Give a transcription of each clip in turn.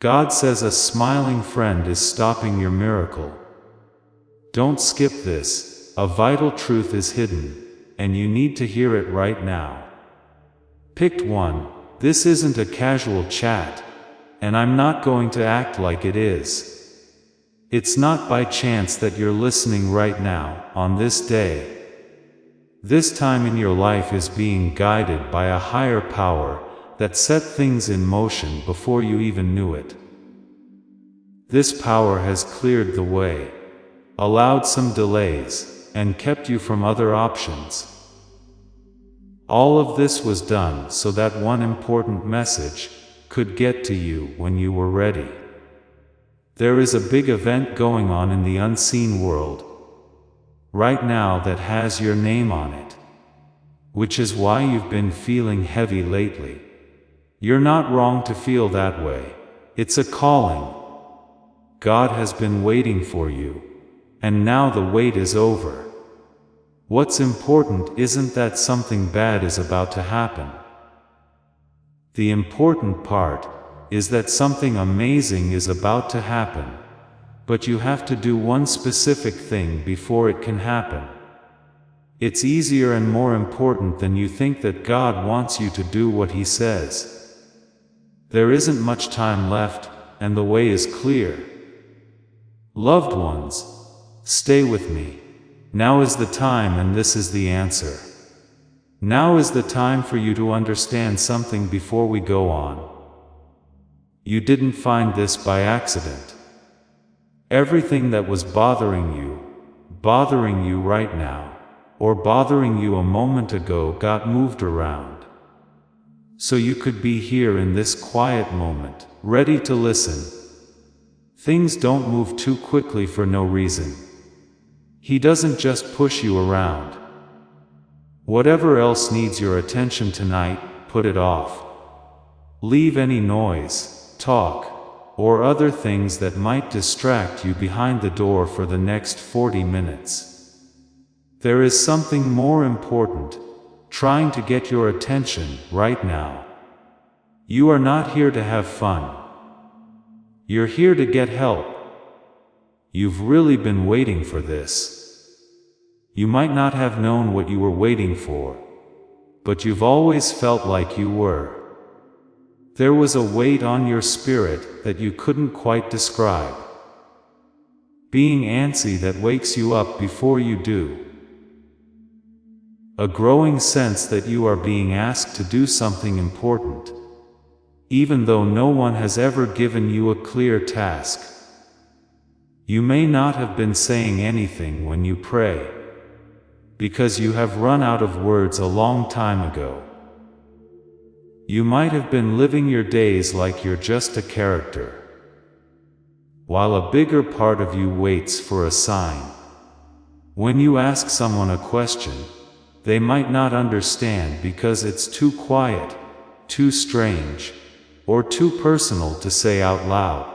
God says a smiling friend is stopping your miracle. Don't skip this. A vital truth is hidden, and you need to hear it right now. Picked one. This isn't a casual chat, and I'm not going to act like it is. It's not by chance that you're listening right now, on this day. This time in your life is being guided by a higher power that set things in motion before you even knew it. This power has cleared the way, allowed some delays, and kept you from other options. All of this was done so that one important message could get to you when you were ready. There is a big event going on in the unseen world right now that has your name on it, which is why you've been feeling heavy lately. You're not wrong to feel that way. It's a calling. God has been waiting for you, and now the wait is over. What's important isn't that something bad is about to happen. The important part is that something amazing is about to happen, but you have to do one specific thing before it can happen. It's easier and more important than you think that God wants you to do what He says. There isn't much time left, and the way is clear. Loved ones, stay with me. Now is the time, and this is the answer. Now is the time for you to understand something before we go on. You didn't find this by accident. Everything that was bothering you right now, or bothering you a moment ago, got moved around. So you could be here in this quiet moment, ready to listen. Things don't move too quickly for no reason. He doesn't just push you around. Whatever else needs your attention tonight, put it off. Leave any noise, talk, or other things that might distract you behind the door for the next 40 minutes. There is something more important trying to get your attention right now. You are not here to have fun. You're here to get help. You've really been waiting for this. You might not have known what you were waiting for, but you've always felt like you were. There was a weight on your spirit that you couldn't quite describe. Being antsy that wakes you up before you do. A growing sense that you are being asked to do something important, even though no one has ever given you a clear task. You may not have been saying anything when you pray, because you have run out of words a long time ago. You might have been living your days like you're just a character, while a bigger part of you waits for a sign. When you ask someone a question, they might not understand because it's too quiet, too strange, or too personal to say out loud.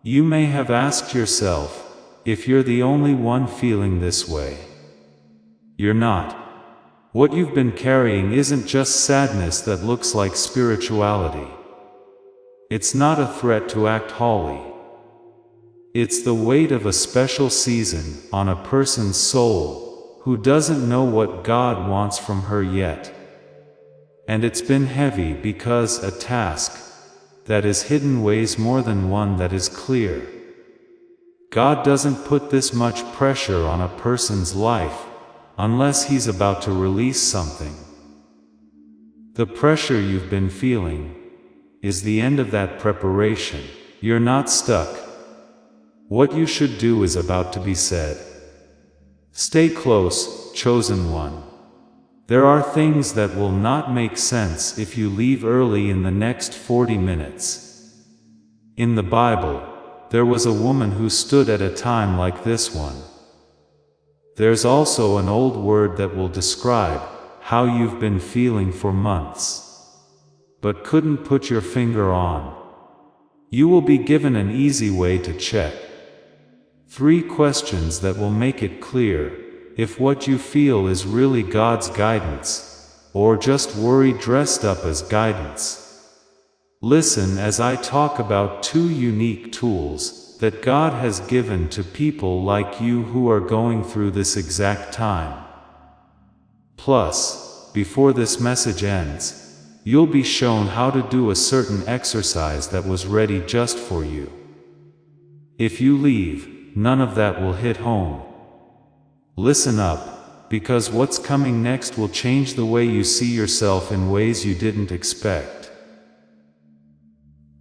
You may have asked yourself if you're the only one feeling this way. You're not. What you've been carrying isn't just sadness that looks like spirituality. It's not a threat to act holy. It's the weight of a special season on a person's soul who doesn't know what God wants from her yet. And it's been heavy because a task that is hidden weighs more than one that is clear. God doesn't put this much pressure on a person's life unless He's about to release something. The pressure you've been feeling is the end of that preparation. You're not stuck. What you should do is about to be said. Stay close, chosen one. There are things that will not make sense if you leave early in the next 40 minutes. In the Bible, there was a woman who stood at a time like this one. There's also an old word that will describe how you've been feeling for months, but couldn't put your finger on. You will be given an easy way to check. 3 questions that will make it clear if what you feel is really God's guidance, or just worry dressed up as guidance. Listen as I talk about two unique tools that God has given to people like you who are going through this exact time. Plus, before this message ends, you'll be shown how to do a certain exercise that was ready just for you. If you leave, none of that will hit home. Listen up, because what's coming next will change the way you see yourself in ways you didn't expect.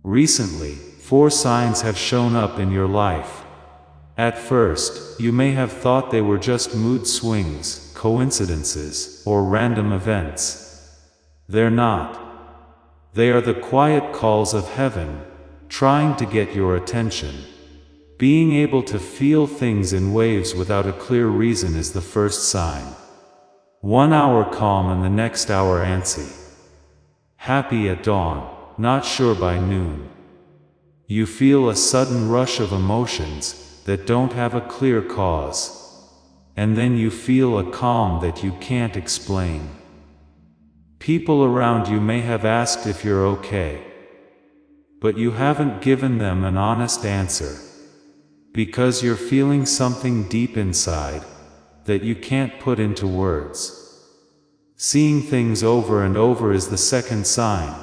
Recently, 4 signs have shown up in your life. At first, you may have thought they were just mood swings, coincidences, or random events. They're not. They are the quiet calls of heaven, trying to get your attention. Being able to feel things in waves without a clear reason is the first sign. 1 hour calm and the next hour antsy. Happy at dawn, not sure by noon. You feel a sudden rush of emotions that don't have a clear cause. And then you feel a calm that you can't explain. People around you may have asked if you're okay, but you haven't given them an honest answer, because you're feeling something deep inside that you can't put into words. Seeing things over and over is the second sign.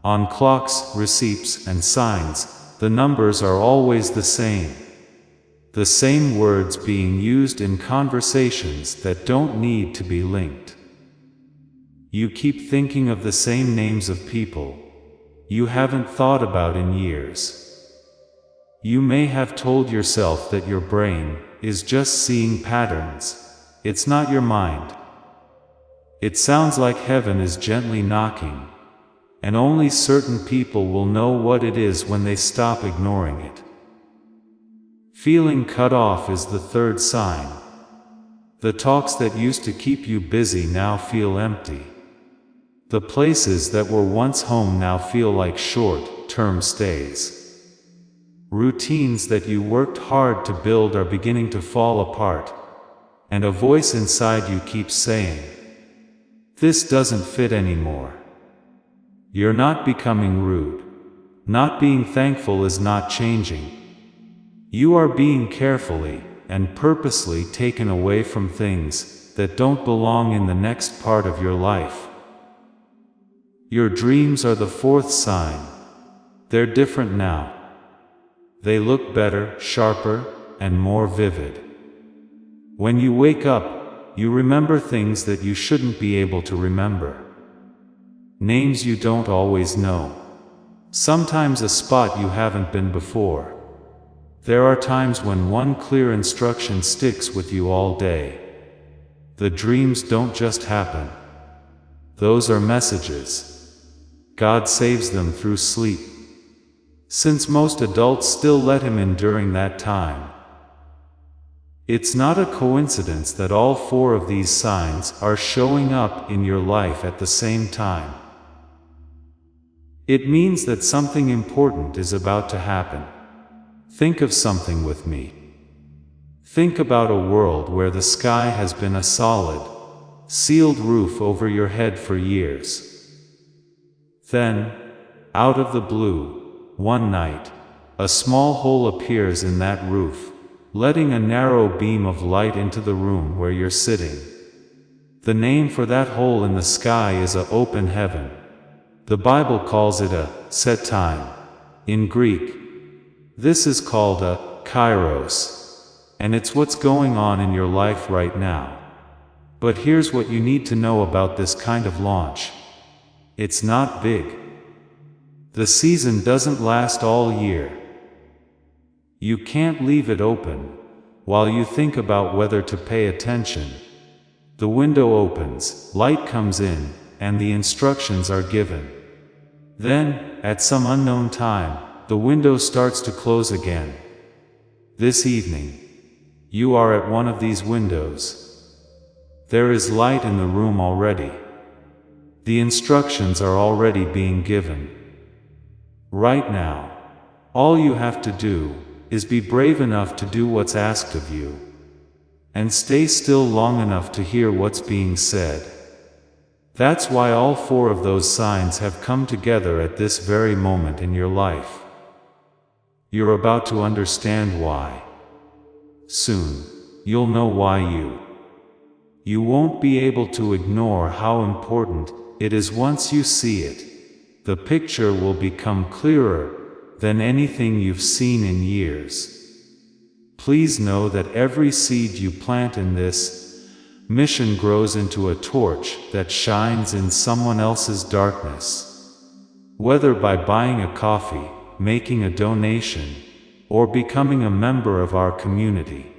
On clocks, receipts, and signs, the numbers are always the same. The same words being used in conversations that don't need to be linked. You keep thinking of the same names of people you haven't thought about in years. You may have told yourself that your brain is just seeing patterns. It's not your mind. It sounds like heaven is gently knocking, and only certain people will know what it is when they stop ignoring it. Feeling cut off is the third sign. The talks that used to keep you busy now feel empty. The places that were once home now feel like short-term stays. Routines that you worked hard to build are beginning to fall apart, and a voice inside you keeps saying, "This doesn't fit anymore." You're not becoming rude. Not being thankful is not changing. You are being carefully and purposely taken away from things that don't belong in the next part of your life. Your dreams are the fourth sign. They're different now. They look better, sharper, and more vivid. When you wake up, you remember things that you shouldn't be able to remember. Names you don't always know. Sometimes a spot you haven't been before. There are times when one clear instruction sticks with you all day. The dreams don't just happen. Those are messages. God saves them through sleep. Since most adults still let Him in during that time. It's not a coincidence that all 4 of these signs are showing up in your life at the same time. It means that something important is about to happen. Think of something with me. Think about a world where the sky has been a solid, sealed roof over your head for years. Then, out of the blue, one night, a small hole appears in that roof, letting a narrow beam of light into the room where you're sitting. The name for that hole in the sky is an open heaven. The Bible calls it a set time in Greek. This is called a kairos, and it's what's going on in your life right now. But here's what you need to know about this kind of launch. It's not big. The season doesn't last all year. You can't leave it open while you think about whether to pay attention. The window opens, light comes in, and the instructions are given. Then, at some unknown time, the window starts to close again. This evening, you are at one of these windows. There is light in the room already. The instructions are already being given. Right now, all you have to do is be brave enough to do what's asked of you, and stay still long enough to hear what's being said. That's why all four of those signs have come together at this very moment in your life. You're about to understand why. Soon, you'll know why you won't be able to ignore how important it is once you see it. The picture will become clearer than anything you've seen in years. Please know that every seed you plant in this mission grows into a torch that shines in someone else's darkness. Whether by buying a coffee, making a donation, or becoming a member of our community,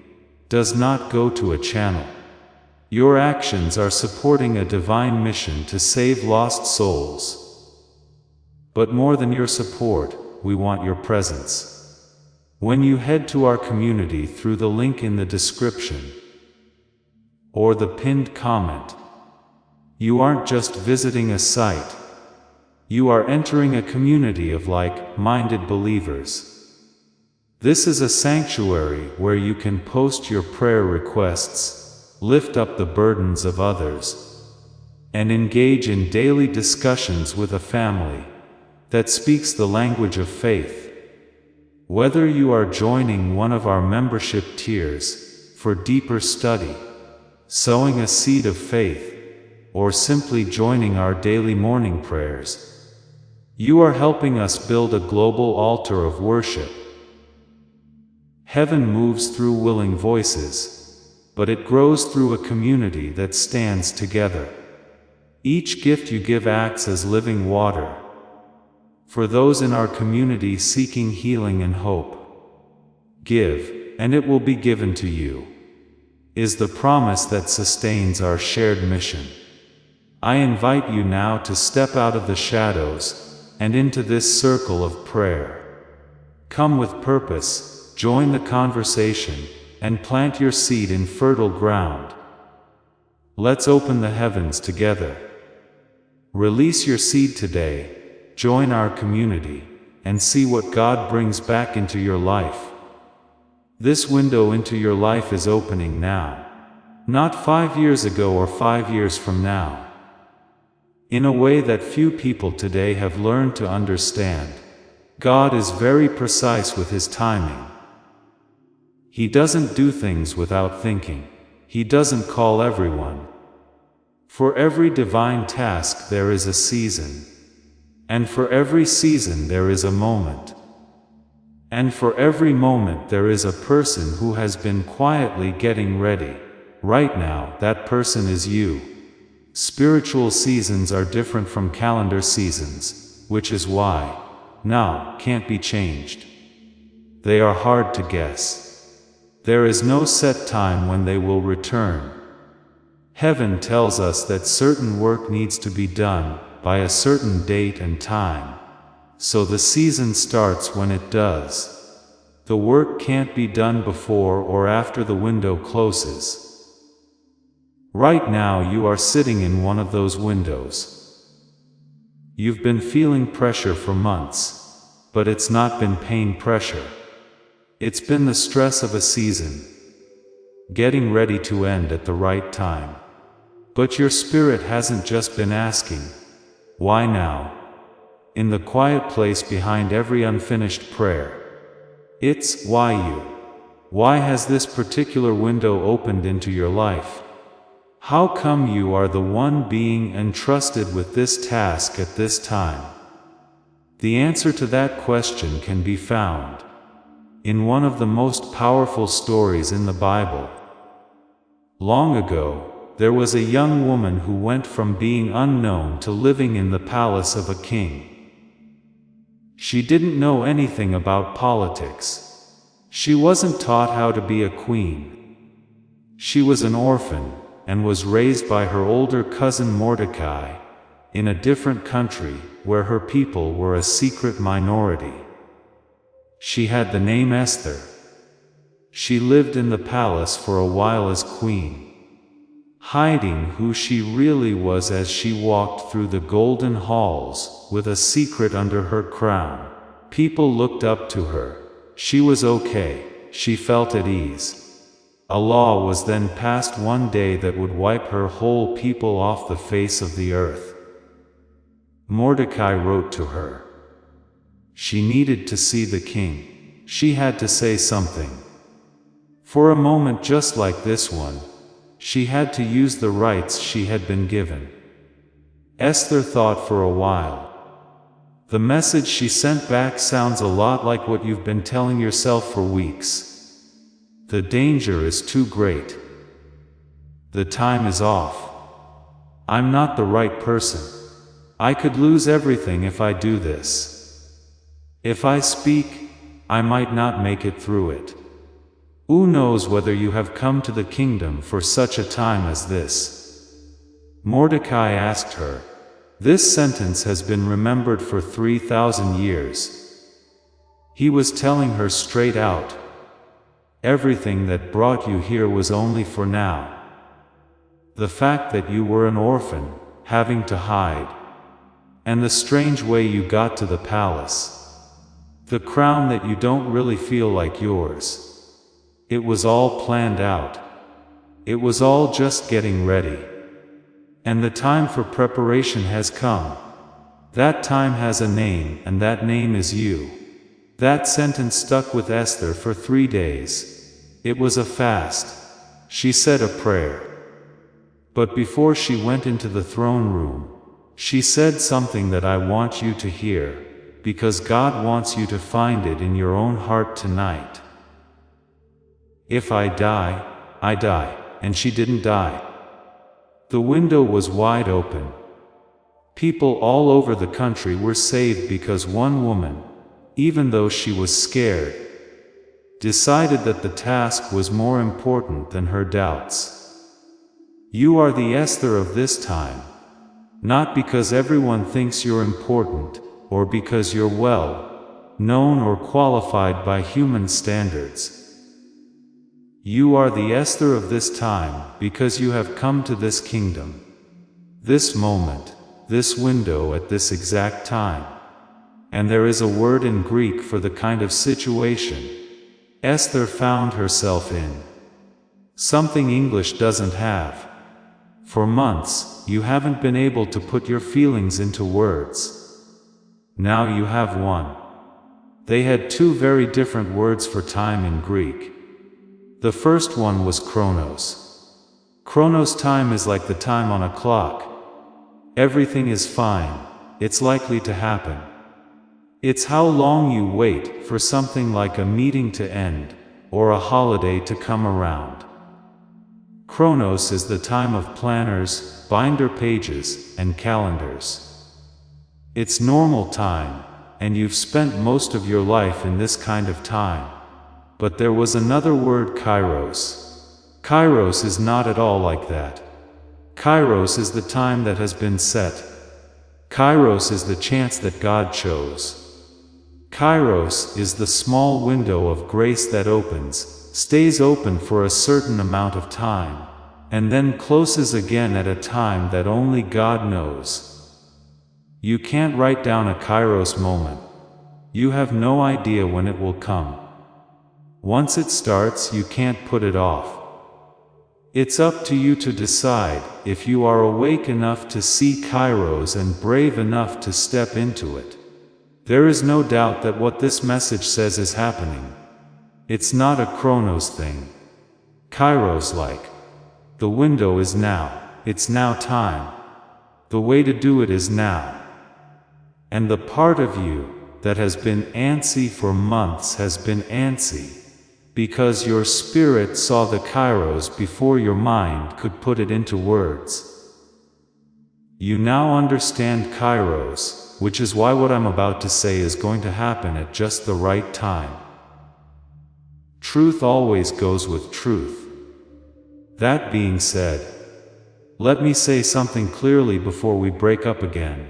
does not go to a channel. Your actions are supporting a divine mission to save lost souls. But more than your support, we want your presence. When you head to our community through the link in the description or the pinned comment, you aren't just visiting a site. You are entering a community of like-minded believers. This is a sanctuary where you can post your prayer requests, lift up the burdens of others, and engage in daily discussions with a family that speaks the language of faith. Whether you are joining one of our membership tiers for deeper study, sowing a seed of faith, or simply joining our daily morning prayers, you are helping us build a global altar of worship. Heaven moves through willing voices, but it grows through a community that stands together. Each gift you give acts as living water for those in our community seeking healing and hope. Give, and it will be given to you, is the promise that sustains our shared mission. I invite you now to step out of the shadows and into this circle of prayer. Come with purpose, join the conversation, and plant your seed in fertile ground. Let's open the heavens together. Release your seed today, join our community, and see what God brings back into your life. This window into your life is opening now, not 5 years ago or 5 years from now. In a way that few people today have learned to understand, God is very precise with His timing. He doesn't do things without thinking. He doesn't call everyone. For every divine task there is a season. And for every season there is a moment. And for every moment there is a person who has been quietly getting ready. Right now, that person is you. Spiritual seasons are different from calendar seasons, which is why now can't be changed. They are hard to guess. There is no set time when they will return. Heaven tells us that certain work needs to be done by a certain date and time. So the season starts when it does. The work can't be done before or after the window closes. Right now you are sitting in one of those windows. You've been feeling pressure for months, but it's not been pain pressure. It's been the stress of a season, getting ready to end at the right time. But your spirit hasn't just been asking, why now? In the quiet place behind every unfinished prayer. It's, why you? Why has this particular window opened into your life? How come you are the one being entrusted with this task at this time? The answer to that question can be found in one of the most powerful stories in the Bible. Long ago, there was a young woman who went from being unknown to living in the palace of a king. She didn't know anything about politics. She wasn't taught how to be a queen. She was an orphan, and was raised by her older cousin Mordecai, in a different country, where her people were a secret minority. She had the name Esther. She lived in the palace for a while as queen, hiding who she really was as she walked through the golden halls, with a secret under her crown. People looked up to her. She was okay, she felt at ease. A law was then passed one day that would wipe her whole people off the face of the earth. Mordecai wrote to her. She needed to see the king. She had to say something. For a moment just like this one, she had to use the rights she had been given. Esther thought for a while. The message she sent back sounds a lot like what you've been telling yourself for weeks. The danger is too great. The time is off. I'm not the right person. I could lose everything if I do this. If I speak, I might not make it through it. Who knows whether you have come to the kingdom for such a time as this? Mordecai asked her. This sentence has been remembered for 3,000 years. He was telling her straight out. Everything that brought you here was only for now. The fact that you were an orphan, having to hide. And the strange way you got to the palace. The crown that you don't really feel like yours. It was all planned out. It was all just getting ready. And the time for preparation has come. That time has a name, and that name is you. That sentence stuck with Esther for 3 days. It was a fast. She said a prayer. But before she went into the throne room, she said something that I want you to hear, because God wants you to find it in your own heart tonight. If I die, I die. And she didn't die. The window was wide open. People all over the country were saved because one woman, even though she was scared, decided that the task was more important than her doubts. You are the Esther of this time, not because everyone thinks you're important, or because you're well known or qualified by human standards. You are the Esther of this time, because you have come to this kingdom, this moment, this window at this exact time. And there is a word in Greek for the kind of situation Esther found herself in. Something English doesn't have. For months, you haven't been able to put your feelings into words. Now you have one. They had 2 very different words for time in Greek. The first one was chronos. Chronos time is like the time on a clock. Everything is fine. It's likely to happen. It's how long you wait for something like a meeting to end, or a holiday to come around. Chronos is the time of planners, binder pages, and calendars. It's normal time, and you've spent most of your life in this kind of time. But there was another word, kairos. Kairos is not at all like that. Kairos is the time that has been set. Kairos is the chance that God chose. Kairos is the small window of grace that opens, stays open for a certain amount of time, and then closes again at a time that only God knows. You can't write down a Kairos moment. You have no idea when it will come. Once it starts, you can't put it off. It's up to you to decide if you are awake enough to see Kairos and brave enough to step into it. There is no doubt that what this message says is happening. It's not a Chronos thing. Kairos like. The window is now. It's now time. The way to do it is now. And the part of you that has been antsy for months has been antsy, because your spirit saw the Kairos before your mind could put it into words. You now understand Kairos, which is why what I'm about to say is going to happen at just the right time. Truth always goes with truth. That being said, let me say something clearly before we break up again.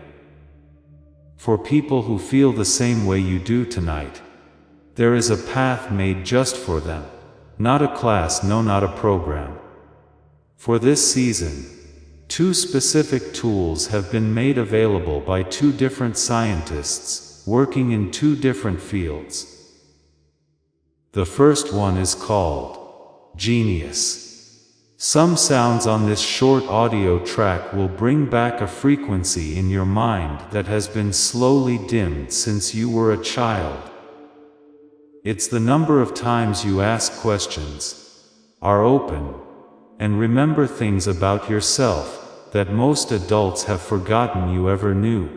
For people who feel the same way you do tonight, there is a path made just for them. Not a class, no, not a program. For this season, 2 specific tools have been made available by 2 different scientists, working in 2 different fields. The first one is called genius. Some sounds on this short audio track will bring back a frequency in your mind that has been slowly dimmed since you were a child. It's the number of times you ask questions, are open, and remember things about yourself that most adults have forgotten you ever knew.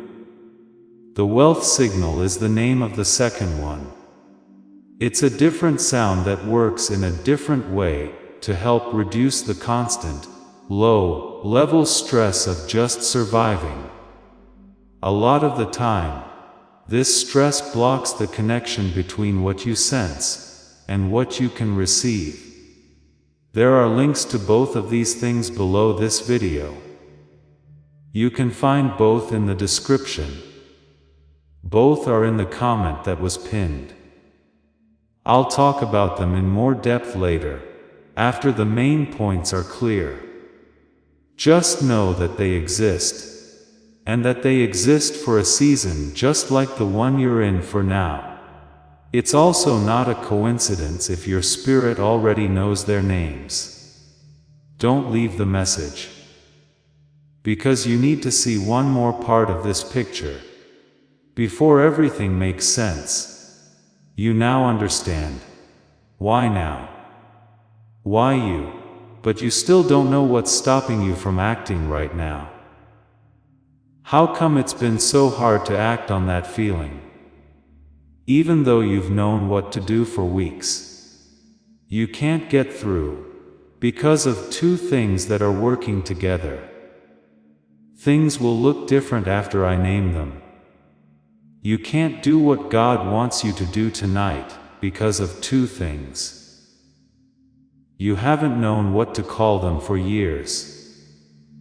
The wealth signal is the name of the second one. It's a different sound that works in a different way to help reduce the constant, low-level stress of just surviving. A lot of the time, this stress blocks the connection between what you sense and what you can receive. There are links to both of these things below this video. You can find both in the description. Both are in the comment that was pinned. I'll talk about them in more depth later, after the main points are clear. Just know that they exist, and that they exist for a season just like the one you're in for now. It's also not a coincidence if your spirit already knows their names. Don't leave the message, because you need to see one more part of this picture before everything makes sense. You now understand. Why now? Why you? But you still don't know what's stopping you from acting right now. How come it's been so hard to act on that feeling? Even though you've known what to do for weeks. You can't get through, because of two things that are working together. Things will look different after I name them. You can't do what God wants you to do tonight, because of two things. You haven't known what to call them for years,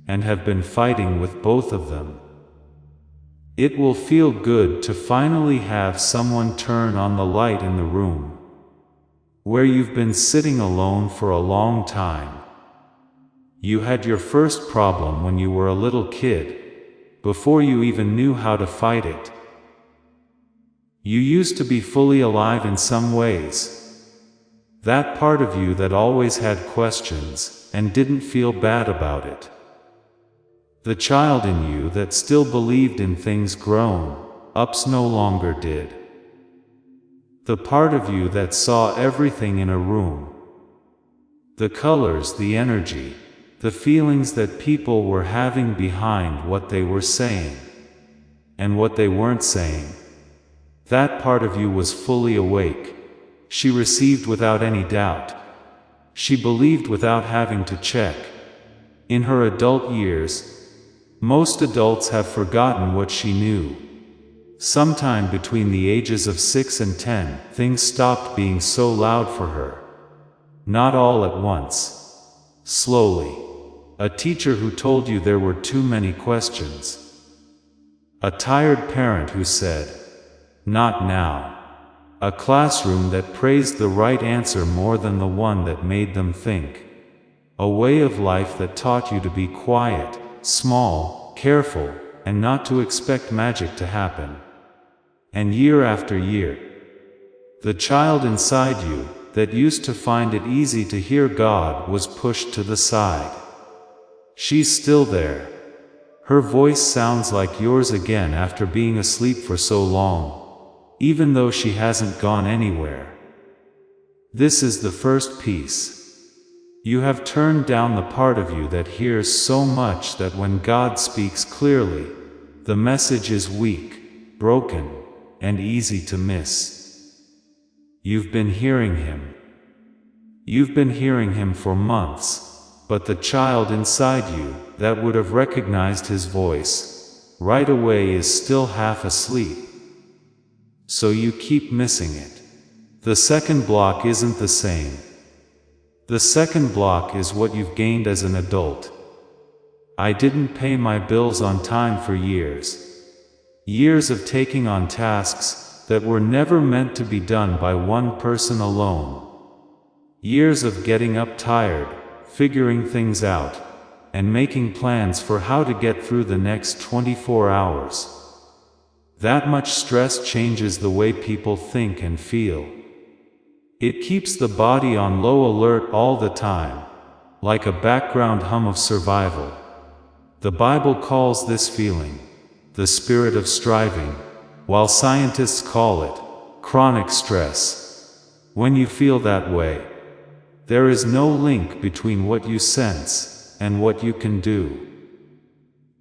and have been fighting with both of them. It will feel good to finally have someone turn on the light in the room, where you've been sitting alone for a long time. You had your first problem when you were a little kid, before you even knew how to fight it. You used to be fully alive in some ways. That part of you that always had questions, and didn't feel bad about it. The child in you that still believed in things grown-ups no longer did. The part of you that saw everything in a room. The colors, the energy, the feelings that people were having behind what they were saying, and what they weren't saying. That part of you was fully awake. She received without any doubt. She believed without having to check. In her adult years, most adults have forgotten what she knew. Sometime between the ages of 6 and 10, things stopped being so loud for her. Not all at once. Slowly. A teacher who told you there were too many questions. A tired parent who said, "Not now." A classroom that praised the right answer more than the one that made them think. A way of life that taught you to be quiet, small, careful, and not to expect magic to happen. And year after year, the child inside you that used to find it easy to hear God was pushed to the side. She's still there. Her voice sounds like yours again after being asleep for so long, even though she hasn't gone anywhere. This is the first piece. You have turned down the part of you that hears so much that when God speaks clearly, the message is weak, broken, and easy to miss. You've been hearing Him. You've been hearing Him for months, but the child inside you that would have recognized His voice right away is still half asleep. So you keep missing it. The second block isn't the same. The second block is what you've gained as an adult. I didn't pay my bills on time for years. Years of taking on tasks that were never meant to be done by one person alone. Years of getting up tired, figuring things out, and making plans for how to get through the next 24 hours. That much stress changes the way people think and feel. It keeps the body on low alert all the time, like a background hum of survival. The Bible calls this feeling the spirit of striving, while scientists call it chronic stress. When you feel that way, there is no link between what you sense and what you can do.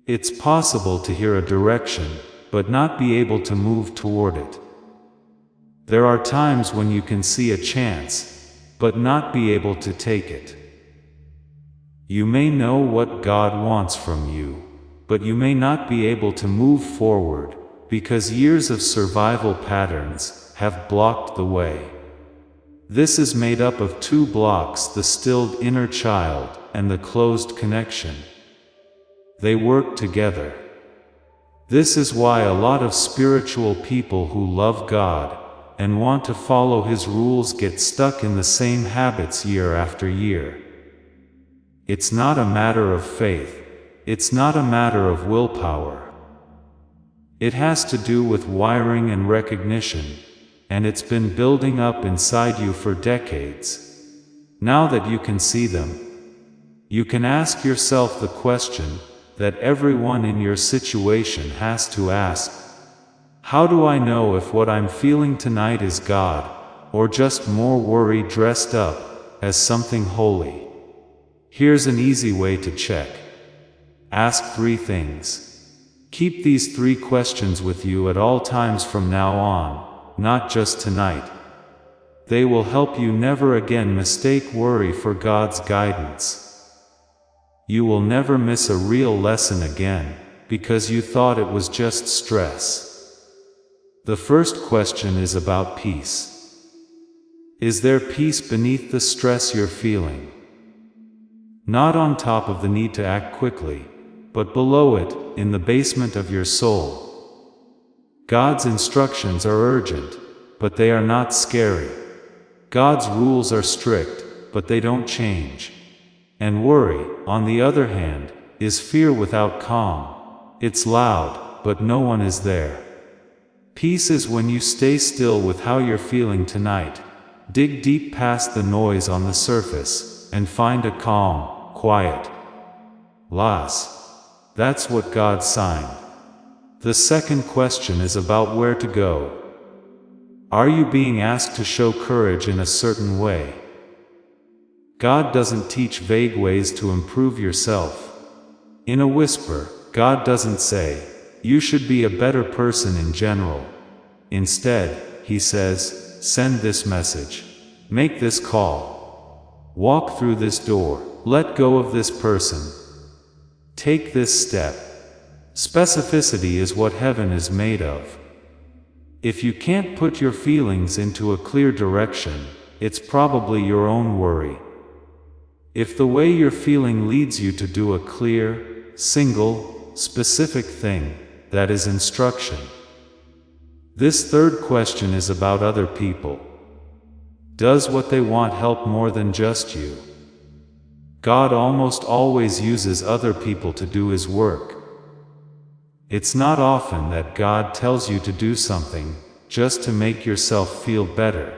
It's possible to hear a direction, but not be able to move toward it. There are times when you can see a chance, but not be able to take it. You may know what God wants from you, but you may not be able to move forward, because years of survival patterns have blocked the way. This is made up of two blocks: the stilled inner child and the closed connection. They work together. This is why a lot of spiritual people who love God and want to follow His rules get stuck in the same habits year after year. It's not a matter of faith. It's not a matter of willpower. It has to do with wiring and recognition, and it's been building up inside you for decades. Now that you can see them, you can ask yourself the question that everyone in your situation has to ask: how do I know if what I'm feeling tonight is God, or just more worry dressed up as something holy? Here's an easy way to check. Ask 3 things. Keep these 3 questions with you at all times from now on, not just tonight. They will help you never again mistake worry for God's guidance. You will never miss a real lesson again, because you thought it was just stress. The first question is about peace. Is there peace beneath the stress you're feeling? Not on top of the need to act quickly, but below it, in the basement of your soul. God's instructions are urgent, but they are not scary. God's rules are strict, but they don't change. And worry, on the other hand, is fear without calm. It's loud, but no one is there. Peace is when you stay still with how you're feeling tonight, dig deep past the noise on the surface, and find a calm, quiet loss. That's what God signed. The second question is about where to go. Are you being asked to show courage in a certain way? God doesn't teach vague ways to improve yourself. In a whisper, God doesn't say, "You should be a better person in general." Instead, He says, "Send this message. Make this call. Walk through this door. Let go of this person. Take this step." Specificity is what heaven is made of. If you can't put your feelings into a clear direction, it's probably your own worry. If the way you're feeling leads you to do a clear, single, specific thing, that is instruction. This third question is about other people. Does what they want help more than just you? God almost always uses other people to do His work. It's not often that God tells you to do something just to make yourself feel better.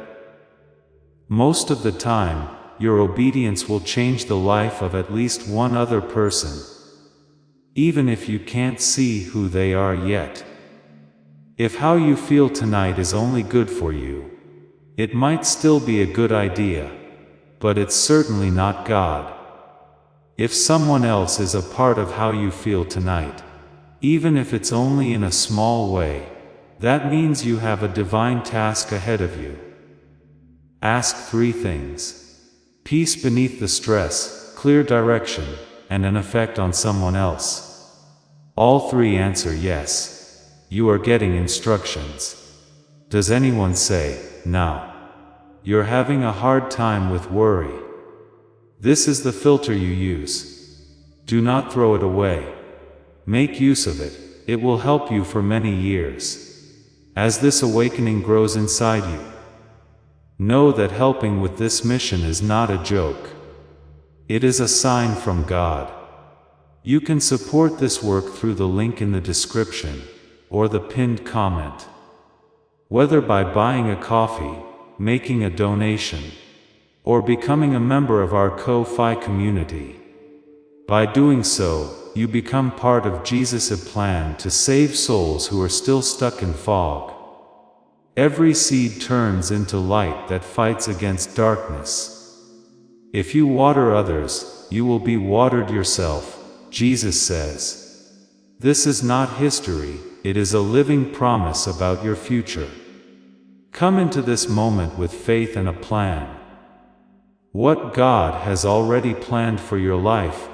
Most of the time, your obedience will change the life of at least one other person, even if you can't see who they are yet. If how you feel tonight is only good for you, it might still be a good idea, but it's certainly not God. If someone else is a part of how you feel tonight, even if it's only in a small way, that means you have a divine task ahead of you. Ask 3 things. Peace beneath the stress, clear direction, and an effect on someone else. All 3 answer yes. You are getting instructions. Does anyone say, "No"? You're having a hard time with worry. This is the filter you use. Do not throw it away. Make use of it. It will help you for many years. As this awakening grows inside you, know that helping with this mission is not a joke. It is a sign from God. You can support this work through the link in the description, or the pinned comment. Whether by buying a coffee, making a donation, or becoming a member of our Ko-Fi community. By doing so, you become part of Jesus' plan to save souls who are still stuck in fog. Every seed turns into light that fights against darkness. If you water others, you will be watered yourself, Jesus says. This is not history, it is a living promise about your future. Come into this moment with faith and a plan. What God has already planned for your life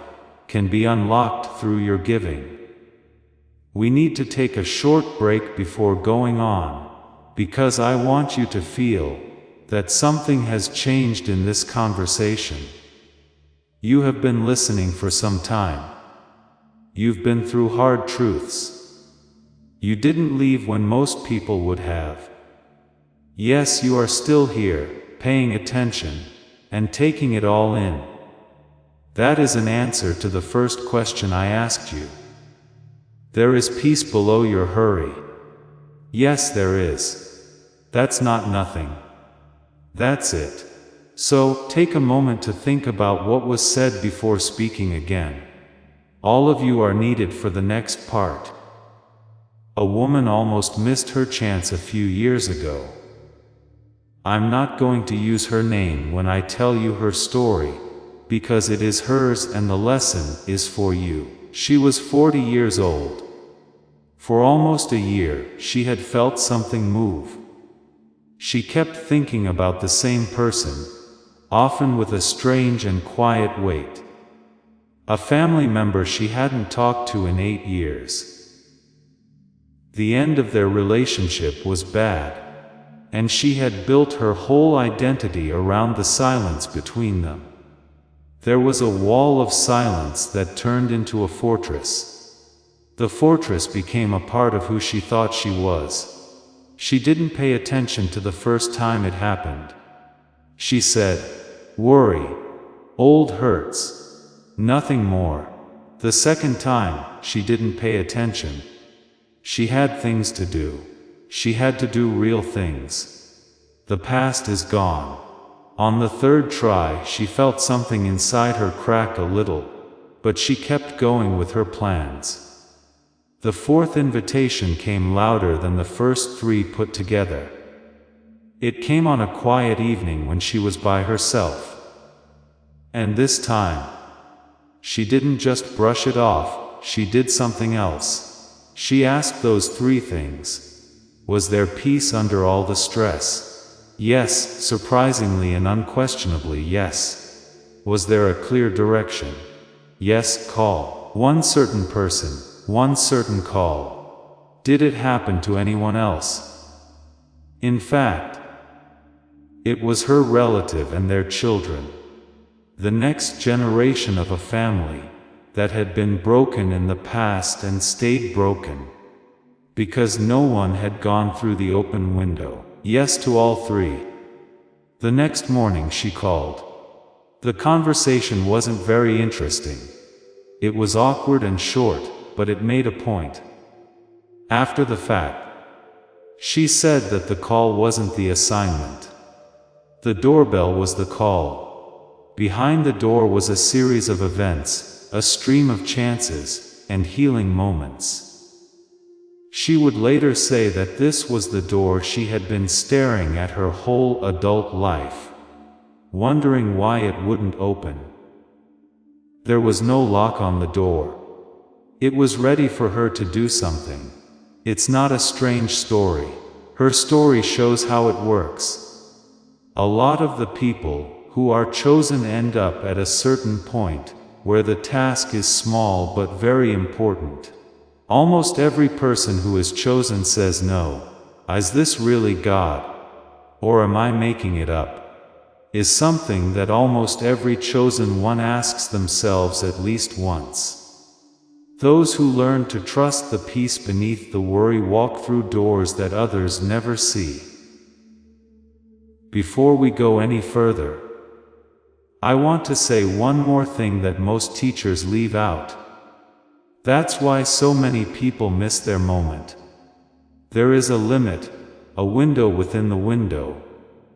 can be unlocked through your giving. We need to take a short break before going on, because I want you to feel that something has changed in this conversation. You have been listening for some time. You've been through hard truths. You didn't leave when most people would have. Yes, you are still here, paying attention, and taking it all in. That is an answer to the first question I asked you. There is peace below your hurry. Yes, there is. That's not nothing. That's it. So, take a moment to think about what was said before speaking again. All of you are needed for the next part. A woman almost missed her chance a few years ago. I'm not going to use her name when I tell you her story, because it is hers and the lesson is for you. She was 40 years old. For almost a year, she had felt something move. She kept thinking about the same person, often with a strange and quiet weight. A family member she hadn't talked to in 8 years. The end of their relationship was bad, and she had built her whole identity around the silence between them. There was a wall of silence that turned into a fortress. The fortress became a part of who she thought she was. She didn't pay attention to the first time it happened. She said, "Worry. Old hurts. Nothing more." The second time, she didn't pay attention. She had things to do. She had to do real things. The past is gone. On the third try, she felt something inside her crack a little, but she kept going with her plans. The fourth invitation came louder than the first 3 put together. It came on a quiet evening when she was by herself. And this time, she didn't just brush it off, she did something else. She asked those 3 things. Was there peace under all the stress? Yes, surprisingly and unquestionably yes. Was there a clear direction? Yes, call. One certain person, one certain call. Did it happen to anyone else? In fact, it was her relative and their children. The next generation of a family that had been broken in the past and stayed broken. Because no one had gone through the open window. Yes to all 3. The next morning she called. The conversation wasn't very interesting. It was awkward and short, but it made a point. After the fact, she said that the call wasn't the assignment. The doorbell was the call. Behind the door was a series of events, a stream of chances, and healing moments. She would later say that this was the door she had been staring at her whole adult life, wondering why it wouldn't open. There was no lock on the door. It was ready for her to do something. It's not a strange story. Her story shows how it works. A lot of the people who are chosen end up at a certain point, where the task is small but very important. Almost every person who is chosen says no. Is this really God? Or am I making it up? Is something that almost every chosen one asks themselves at least once. Those who learn to trust the peace beneath the worry walk through doors that others never see. Before we go any further, I want to say one more thing that most teachers leave out. That's why so many people miss their moment. There is a limit, a window within the window,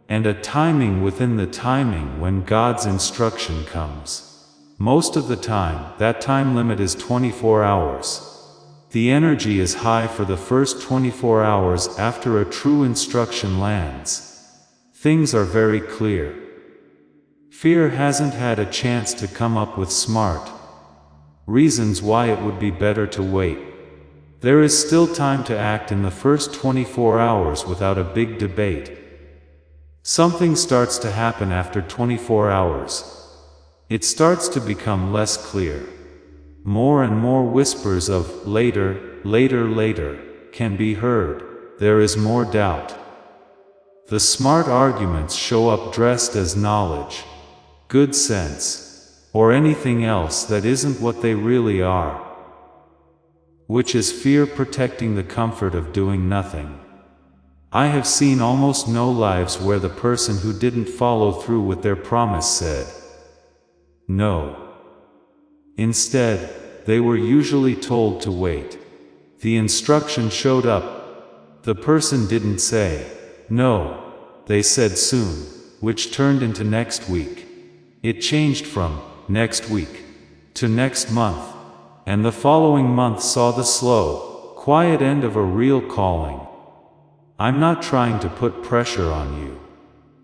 and a timing within the timing when God's instruction comes. Most of the time, that time limit is 24 hours. The energy is high for the first 24 hours after a true instruction lands. Things are very clear. Fear hasn't had a chance to come up with smart reasons why it would be better to wait. There is still time to act in the first 24 hours without a big debate. Something starts to happen after 24 hours. It starts to become less clear. More and more whispers of later, later, later can be heard. There is more doubt. The smart arguments show up dressed as knowledge, good sense, or anything else that isn't what they really are, which is fear protecting the comfort of doing nothing. I have seen almost no lives where the person who didn't follow through with their promise said no. Instead, they were usually told to wait. The instruction showed up. The person didn't say no, they said soon, which turned into next week. It changed from next week to next month, and the following month saw the slow, quiet end of a real calling. I'm not trying to put pressure on you.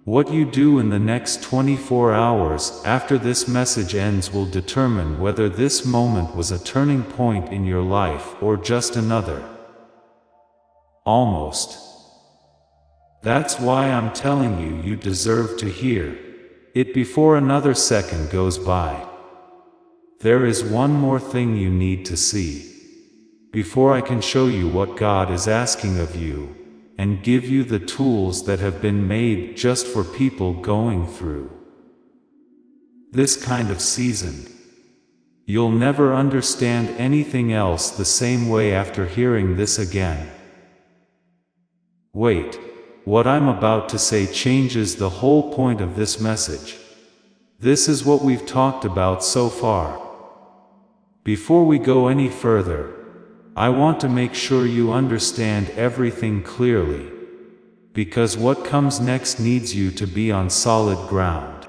What you do in the next 24 hours after this message ends will determine whether this moment was a turning point in your life or just another. Almost. That's why I'm telling you, you deserve to hear it before another second goes by. There is one more thing you need to see before I can show you what God is asking of you and give you the tools that have been made just for people going through this kind of season. You'll never understand anything else the same way after hearing this again. Wait, what I'm about to say changes the whole point of this message. This is what we've talked about so far. Before we go any further, I want to make sure you understand everything clearly, because what comes next needs you to be on solid ground.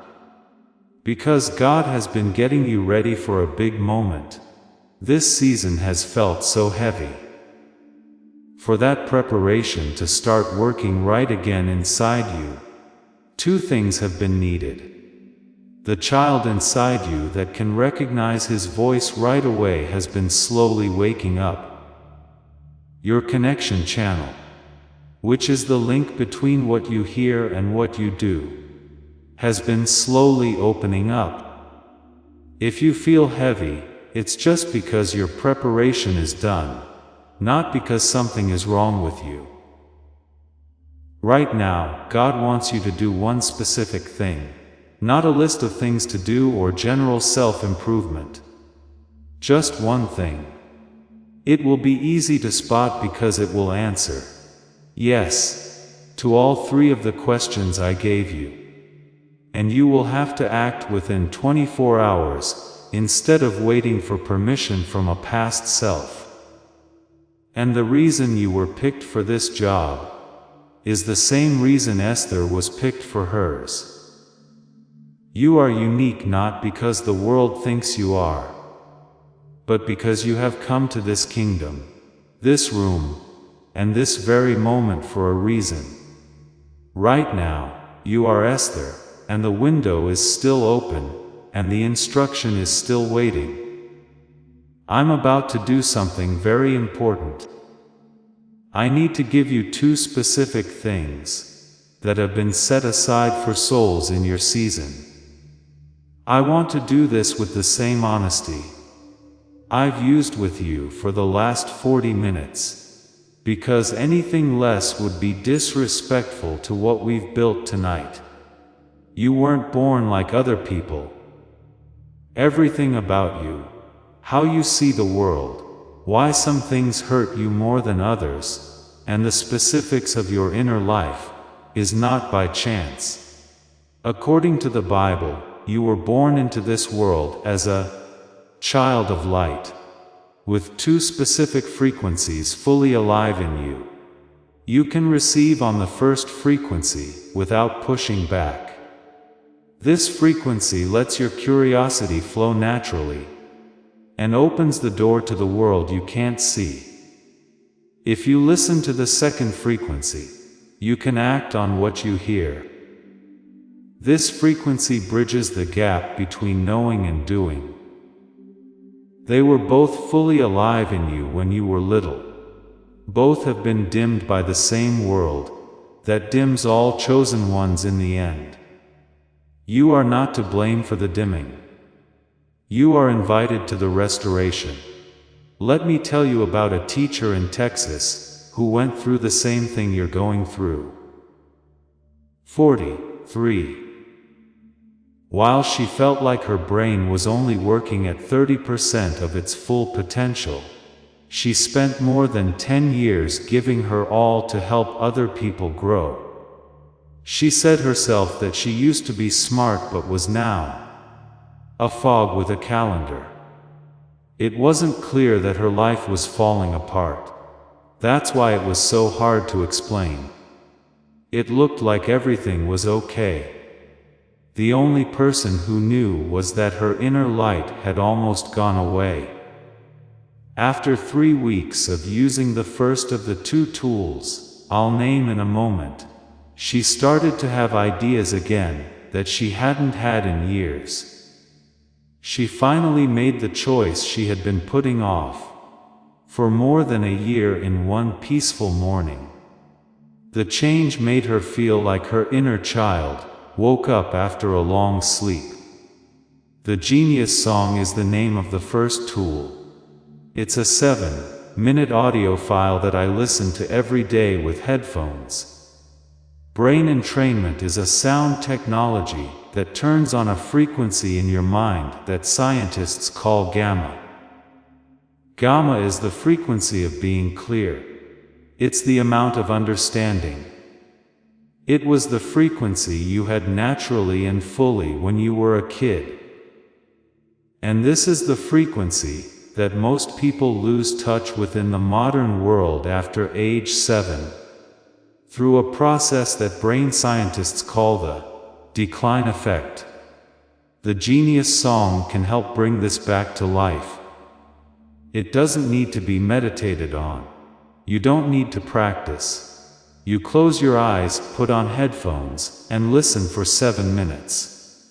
Because God has been getting you ready for a big moment. This season has felt so heavy. For that preparation to start working right again inside you, two things have been needed. The child inside you that can recognize his voice right away has been slowly waking up. Your connection channel, which is the link between what you hear and what you do, has been slowly opening up. If you feel heavy, it's just because your preparation is done, not because something is wrong with you. Right now, God wants you to do one specific thing, not a list of things to do or general self-improvement. Just one thing. It will be easy to spot because it will answer yes to all three of the questions I gave you. And you will have to act within 24 hours, instead of waiting for permission from a past self. And the reason you were picked for this job is the same reason Esther was picked for hers. You are unique not because the world thinks you are, but because you have come to this kingdom, this room, and this very moment for a reason. Right now, you are Esther, and the window is still open, and the instruction is still waiting. I'm about to do something very important. I need to give you two specific things that have been set aside for souls in your season. I want to do this with the same honesty I've used with you for the last 40 minutes, because anything less would be disrespectful to what we've built tonight. You weren't born like other people. Everything about you, how you see the world, why some things hurt you more than others, and the specifics of your inner life, is not by chance. According to the Bible, you were born into this world as a child of light, with two specific frequencies fully alive in you. You can receive on the first frequency, without pushing back. This frequency lets your curiosity flow naturally, and opens the door to the world you can't see. If you listen to the second frequency, you can act on what you hear. This frequency bridges the gap between knowing and doing. They were both fully alive in you when you were little. Both have been dimmed by the same world, that dims all chosen ones in the end. You are not to blame for the dimming. You are invited to the restoration. Let me tell you about a teacher in Texas, who went through the same thing you're going through. 43. While she felt like her brain was only working at 30% of its full potential, she spent more than 10 years giving her all to help other people grow. She said herself that she used to be smart but was now a fog with a calendar. It wasn't clear that her life was falling apart. That's why it was so hard to explain. It looked like everything was okay. The only person who knew was that her inner light had almost gone away. After 3 weeks of using the first of the 2 tools I'll name in a moment, she started to have ideas again that she hadn't had in years. She finally made the choice she had been putting off for more than a year in one peaceful morning. The change made her feel like her inner child woke up after a long sleep. The Genius Song is the name of the first tool. It's a 7-minute audio file that I listen to every day with headphones. Brain entrainment is a sound technology that turns on a frequency in your mind that scientists call gamma. Gamma is the frequency of being clear. It's the amount of understanding. It was the frequency you had naturally and fully when you were a kid. And this is the frequency that most people lose touch with in the modern world after age 7, through a process that brain scientists call the decline effect. The Genius Song can help bring this back to life. It doesn't need to be meditated on. You don't need to practice. You close your eyes, put on headphones, and listen for 7 minutes.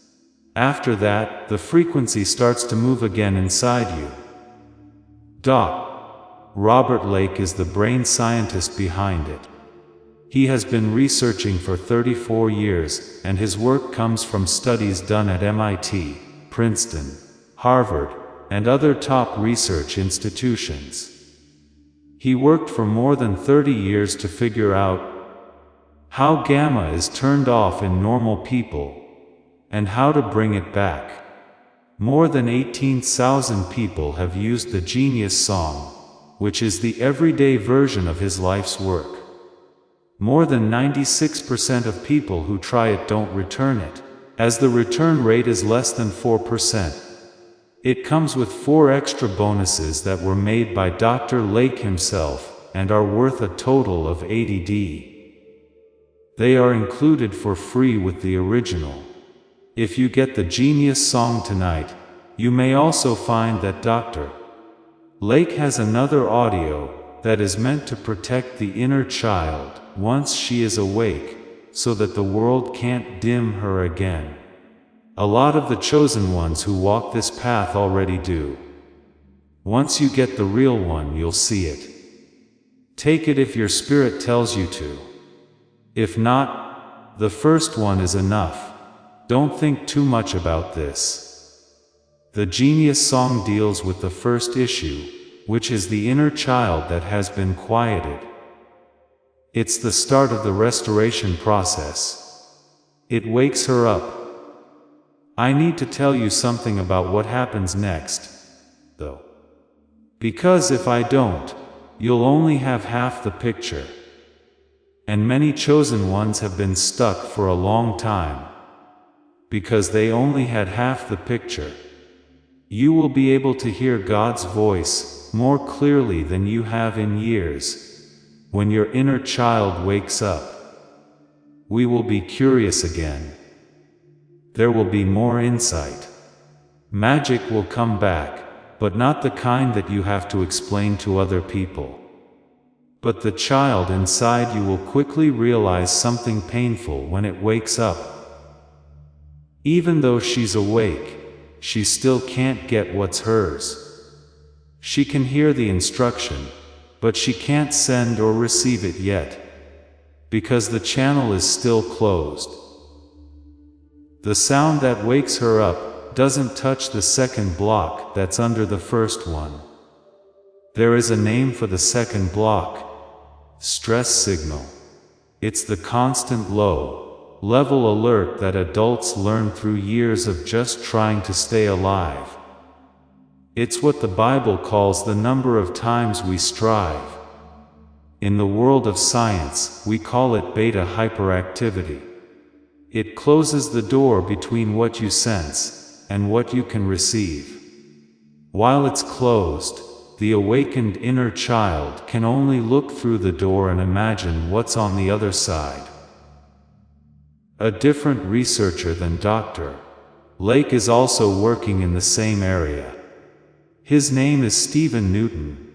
After that, the frequency starts to move again inside you. Robert Lake is the brain scientist behind it. He has been researching for 34 years, and his work comes from studies done at MIT, Princeton, Harvard, and other top research institutions. He worked for more than 30 years to figure out how gamma is turned off in normal people, and how to bring it back. More than 18,000 people have used the Genius Song, which is the everyday version of his life's work. More than 96% of people who try it don't return it, as the return rate is less than 4%. It comes with 4 extra bonuses that were made by Dr. Lake himself, and are worth a total of $80. They are included for free with the original. If you get the Genius Song tonight, you may also find that Dr. Lake has another audio that is meant to protect the inner child once she is awake, so that the world can't dim her again. A lot of the chosen ones who walk this path already do. Once you get the real one, you'll see it. Take it if your spirit tells you to. If not, the first one is enough. Don't think too much about this. The Genius Song deals with the first issue, which is the inner child that has been quieted. It's the start of the restoration process. It wakes her up. I need to tell you something about what happens next, though. Because if I don't, you'll only have half the picture. And many chosen ones have been stuck for a long time, because they only had half the picture. You will be able to hear God's voice more clearly than you have in years. When your inner child wakes up, we will be curious again. There will be more insight. Magic will come back, but not the kind that you have to explain to other people. But the child inside you will quickly realize something painful when it wakes up. Even though she's awake, she still can't get what's hers. She can hear the instruction, but she can't send or receive it yet, because the channel is still closed. The sound that wakes her up doesn't touch the second block that's under the first one. There is a name for the second block: stress signal. It's the constant low-level alert that adults learn through years of just trying to stay alive. It's what the Bible calls the number of times we strive. In the world of science, we call it beta hyperactivity. It closes the door between what you sense and what you can receive. While it's closed, the awakened inner child can only look through the door and imagine what's on the other side. A different researcher than Dr. Lake is also working in the same area. His name is Stephen Newton.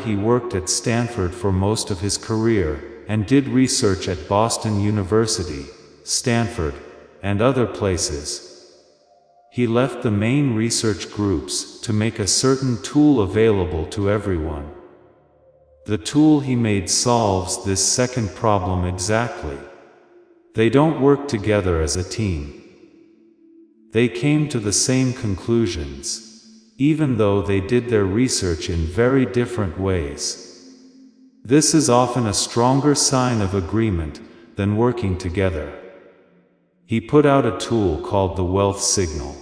He worked at Stanford for most of his career, and did research at Boston University, Stanford, and other places. He left the main research groups to make a certain tool available to everyone. The tool he made solves this second problem exactly. They don't work together as a team. They came to the same conclusions, even though they did their research in very different ways. This is often a stronger sign of agreement than working together. He put out a tool called the wealth signal.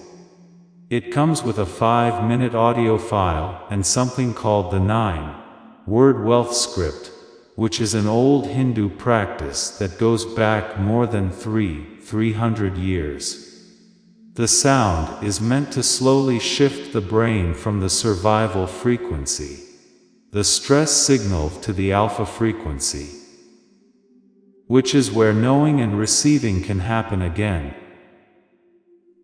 It comes with a 5-minute audio file and something called the 9-word wealth script, which is an old Hindu practice that goes back more than 300 years. The sound is meant to slowly shift the brain from the survival frequency, the stress signal, to the alpha frequency, which is where knowing and receiving can happen again.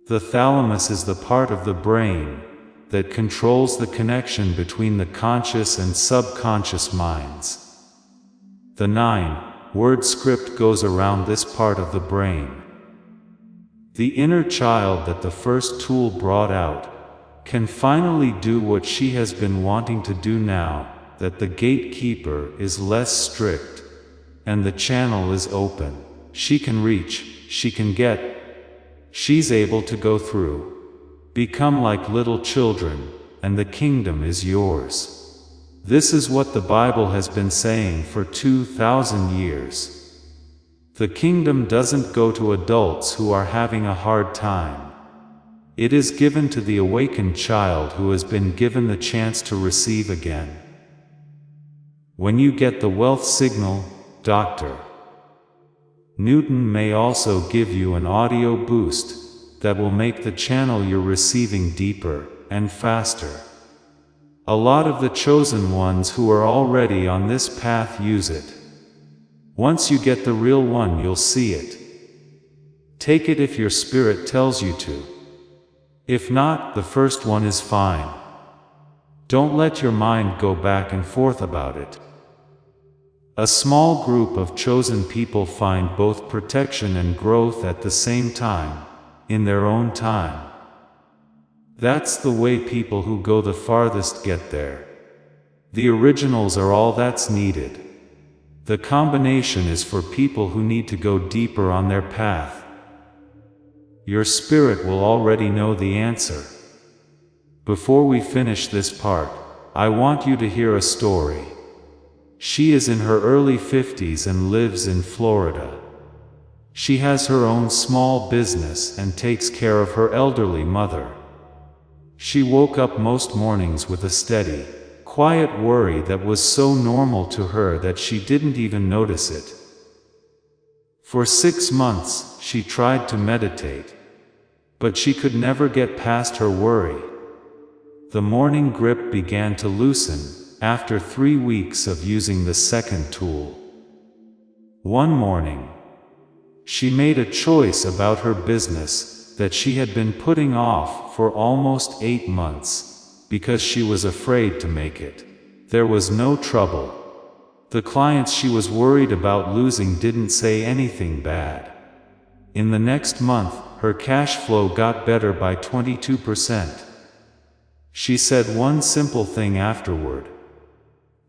The thalamus is the part of the brain that controls the connection between the conscious and subconscious minds. The 9-word script goes around this part of the brain. The inner child that the first tool brought out can finally do what she has been wanting to do now that the gatekeeper is less strict, and the channel is open. She can reach, she can get, she's able to go through. Become like little children, and the kingdom is yours. This is what the Bible has been saying for 2,000 years. The kingdom doesn't go to adults who are having a hard time. It is given to the awakened child who has been given the chance to receive again. When you get the wealth signal, Dr. Newton may also give you an audio boost that will make the channel you're receiving deeper and faster. A lot of the chosen ones who are already on this path use it. Once you get the real one, you'll see it. Take it if your spirit tells you to. If not, the first one is fine. Don't let your mind go back and forth about it. A small group of chosen people find both protection and growth at the same time, in their own time. That's the way people who go the farthest get there. The originals are all that's needed. The combination is for people who need to go deeper on their path. Your spirit will already know the answer. Before we finish this part, I want you to hear a story. She is in her early 50s and lives in Florida. She has her own small business and takes care of her elderly mother. She woke up most mornings with a steady, quiet worry that was so normal to her that she didn't even notice it. For 6 months, she tried to meditate, but she could never get past her worry. The morning grip began to loosen, after 3 weeks of using the second tool. One morning, she made a choice about her business that she had been putting off for almost 8 months, because she was afraid to make it. There was no trouble. The clients she was worried about losing didn't say anything bad. In the next month, her cash flow got better by 22%. She said one simple thing afterward.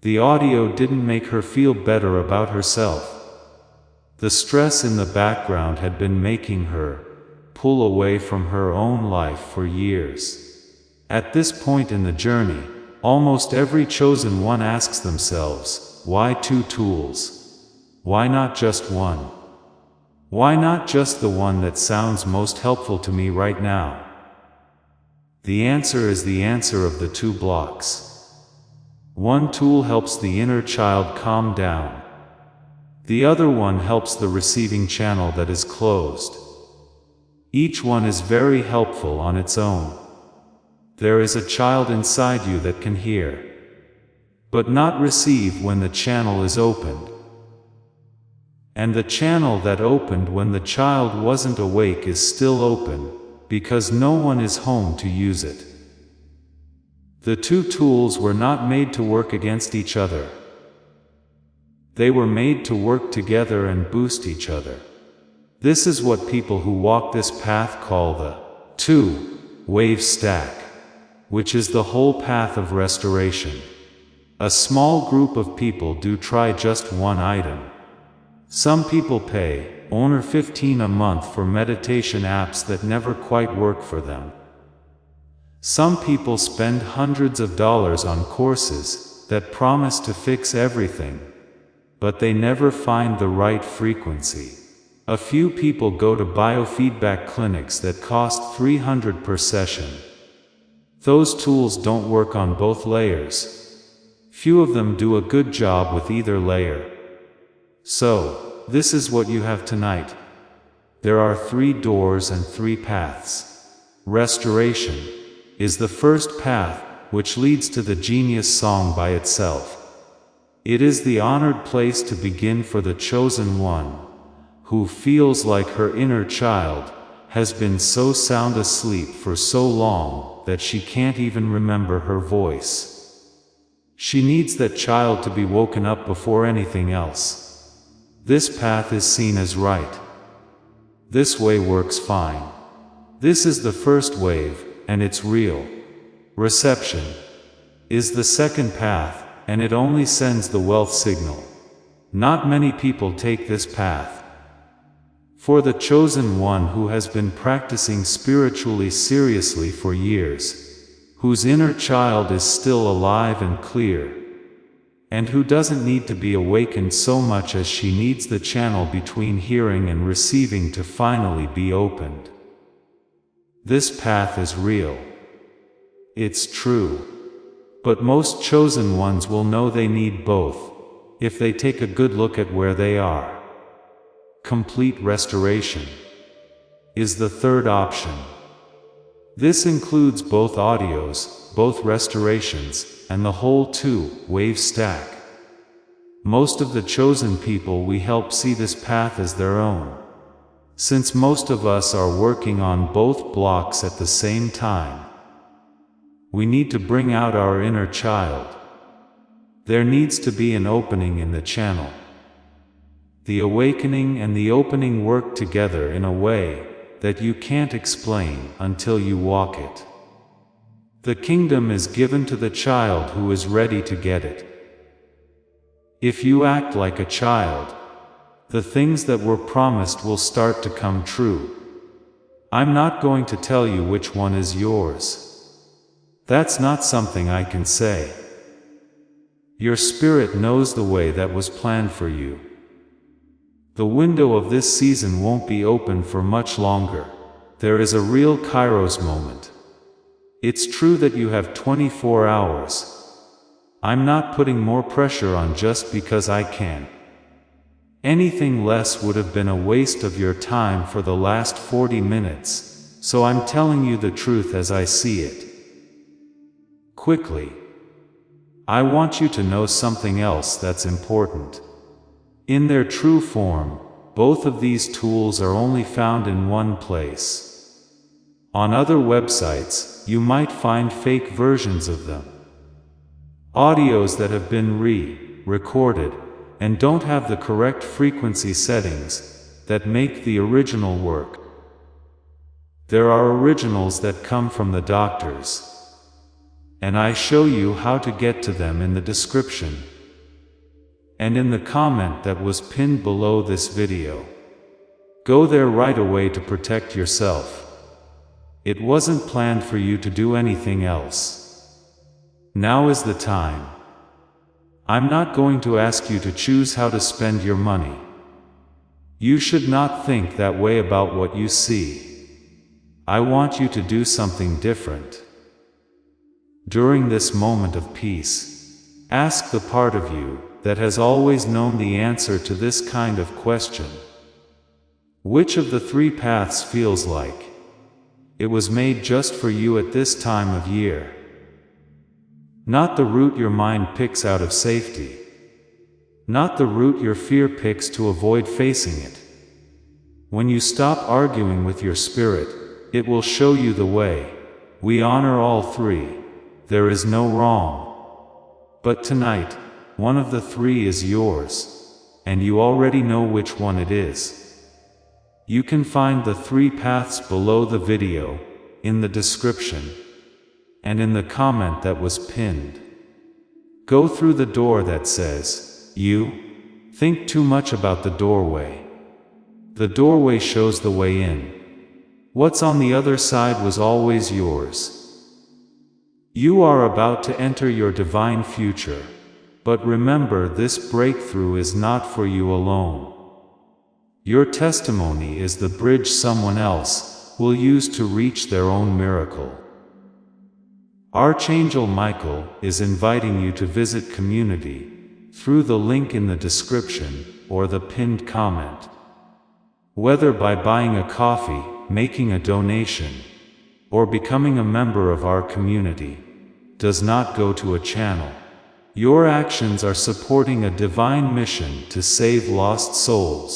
The audio didn't make her feel better about herself. The stress in the background had been making her pull away from her own life for years. At this point in the journey, almost every chosen one asks themselves, why 2 tools? Why not just one? Why not just the one that sounds most helpful to me right now? The answer is the answer of the 2 blocks. One tool helps the inner child calm down. The other one helps the receiving channel that is closed. Each one is very helpful on its own. There is a child inside you that can hear, but not receive when the channel is opened. And the channel that opened when the child wasn't awake is still open, because no one is home to use it. The 2 tools were not made to work against each other. They were made to work together and boost each other. This is what people who walk this path call the 2-wave stack, which is the whole path of restoration. A small group of people do try just one item. Some people pay owner $15 a month for meditation apps that never quite work for them. Some people spend hundreds of dollars on courses that promise to fix everything, but they never find the right frequency. A few people go to biofeedback clinics that cost $300 per session. Those tools don't work on both layers. Few of them do a good job with either layer. So, this is what you have tonight. There are 3 doors and 3 paths. Restoration is the first path, which leads to the genius song by itself. It is the honored place to begin for the chosen one, who feels like her inner child has been so sound asleep for so long that she can't even remember her voice. She needs that child to be woken up before anything else. This path is seen as right. This way works fine. This is the first wave, and it's real. Reception is the second path, and it only sends the wealth signal. Not many people take this path. For the chosen one who has been practicing spiritually seriously for years, whose inner child is still alive and clear, and who doesn't need to be awakened so much as she needs the channel between hearing and receiving to finally be opened. This path is real. It's true. But most chosen ones will know they need both, if they take a good look at where they are. Complete restoration is the third option. This includes both audios, both restorations, and the whole 2-wave stack. Most of the chosen people we help see this path as their own. Since most of us are working on both blocks at the same time, we need to bring out our inner child. There needs to be an opening in the channel. The awakening and the opening work together in a way that you can't explain until you walk it. The kingdom is given to the child who is ready to get it. If you act like a child, the things that were promised will start to come true. I'm not going to tell you which one is yours. That's not something I can say. Your spirit knows the way that was planned for you. The window of this season won't be open for much longer. There is a real Kairos moment. It's true that you have 24 hours. I'm not putting more pressure on just because I can. Anything less would have been a waste of your time for the last 40 minutes, so I'm telling you the truth as I see it. Quickly. I want you to know something else that's important. In their true form, both of these tools are only found in one place. On other websites, you might find fake versions of them. Audios that have been recorded and don't have the correct frequency settings that make the original work. There are originals that come from the doctors, and I show you how to get to them in the description and in the comment that was pinned below this video. Go there right away to protect yourself. It wasn't planned for you to do anything else. Now is the time. I'm not going to ask you to choose how to spend your money. You should not think that way about what you see. I want you to do something different. During this moment of peace, ask the part of you that has always known the answer to this kind of question. Which of the three paths feels like it was made just for you at this time of year? Not the route your mind picks out of safety. Not the route your fear picks to avoid facing it. When you stop arguing with your spirit, it will show you the way. We honor all three. There is no wrong. But tonight, one of the three is yours, and you already know which one it is. You can find the three paths below the video, in the description, and in the comment that was pinned. Go through the door that says, "You." Think too much about the doorway. The doorway shows the way in. What's on the other side was always yours. You are about to enter your divine future. But remember, this breakthrough is not for you alone. Your testimony is the bridge someone else will use to reach their own miracle. Archangel Michael is inviting you to visit community through the link in the description or the pinned comment. Whether by buying a coffee, making a donation, or becoming a member of our community, does not go to a channel. Your actions are supporting a divine mission to save lost souls.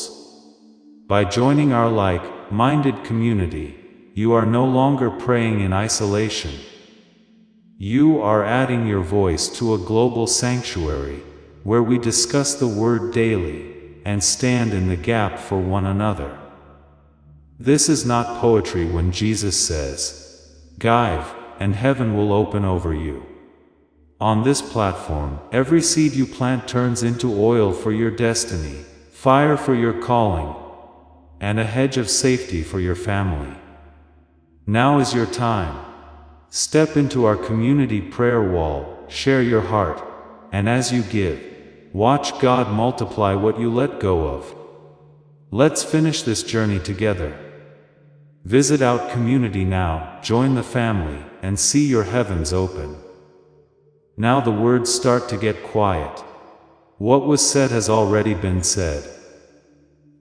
By joining our like-minded community, you are no longer praying in isolation. You are adding your voice to a global sanctuary, where we discuss the Word daily, and stand in the gap for one another. This is not poetry when Jesus says, "Give, and heaven will open over you." On this platform, every seed you plant turns into oil for your destiny, fire for your calling, and a hedge of safety for your family. Now is your time. Step into our community prayer wall, share your heart, and as you give, watch God multiply what you let go of. Let's finish this journey together. Visit our community now, join the family, and see your heavens open. Now the words start to get quiet. What was said has already been said.